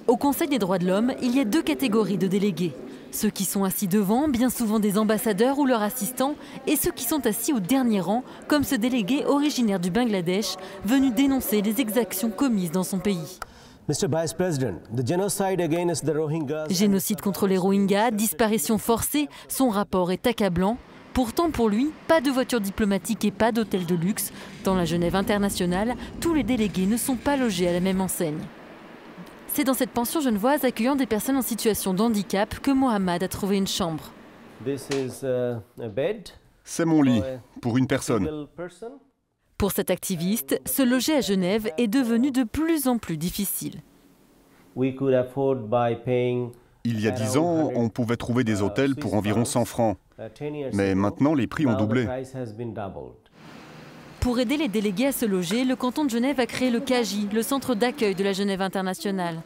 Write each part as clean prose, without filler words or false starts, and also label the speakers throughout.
Speaker 1: Au Conseil des droits de l'homme, il y a deux catégories de délégués. Ceux qui sont assis devant, bien souvent des ambassadeurs ou leurs assistants, et ceux qui sont assis au dernier rang, comme ce délégué originaire du Bangladesh, venu dénoncer les exactions commises dans son pays. Génocide contre les Rohingyas, disparition forcée, son rapport est accablant. Pourtant, pour lui, pas de voiture diplomatique et pas d'hôtel de luxe. Dans la Genève internationale, tous les délégués ne sont pas logés à la même enseigne. C'est dans cette pension genevoise accueillant des personnes en situation de handicap que Mohamed a trouvé une chambre.
Speaker 2: C'est mon lit, pour une personne.
Speaker 1: Pour cet activiste, se loger à Genève est devenu de plus en plus difficile.
Speaker 2: Il y a 10 ans, on pouvait trouver des hôtels pour environ 100 francs. Mais maintenant, les prix ont doublé.
Speaker 1: Pour aider les délégués à se loger, le canton de Genève a créé le CAGI, le centre d'accueil de la Genève internationale.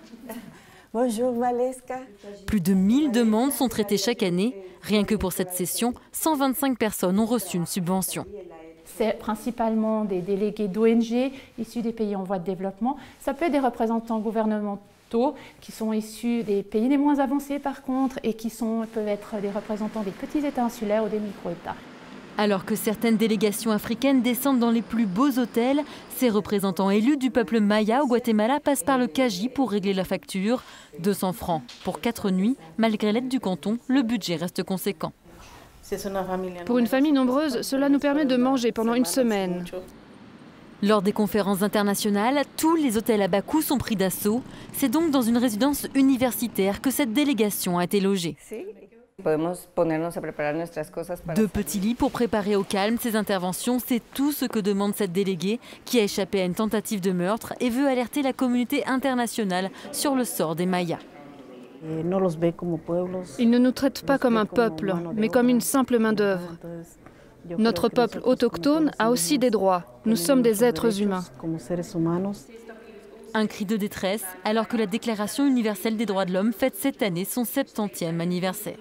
Speaker 3: Bonjour Valeska.
Speaker 1: Plus de 1000 demandes sont traitées chaque année. Rien que pour cette session, 125 personnes ont reçu une subvention.
Speaker 4: C'est principalement des délégués d'ONG issus des pays en voie de développement. Ça peut être des représentants gouvernementaux qui sont issus des pays les moins avancés par contre et qui peuvent être des représentants des petits États insulaires ou des micro-États.
Speaker 1: Alors que certaines délégations africaines descendent dans les plus beaux hôtels, ces représentants élus du peuple maya au Guatemala passent par le CAGI pour régler la facture. 200 francs pour 4 nuits. Malgré l'aide du canton, le budget reste conséquent.
Speaker 5: Pour une famille nombreuse, cela nous permet de manger pendant une semaine.
Speaker 1: Lors des conférences internationales, tous les hôtels à bas coût sont pris d'assaut. C'est donc dans une résidence universitaire que cette délégation a été logée. 2 petits lits pour préparer au calme ces interventions, c'est tout ce que demande cette déléguée qui a échappé à une tentative de meurtre et veut alerter la communauté internationale sur le sort des Mayas.
Speaker 5: Ils ne nous traitent pas comme un peuple, mais comme une simple main-d'œuvre. Notre peuple autochtone a aussi des droits. Nous sommes des êtres humains.
Speaker 1: Un cri de détresse alors que la Déclaration universelle des droits de l'homme fête cette année son 70e anniversaire.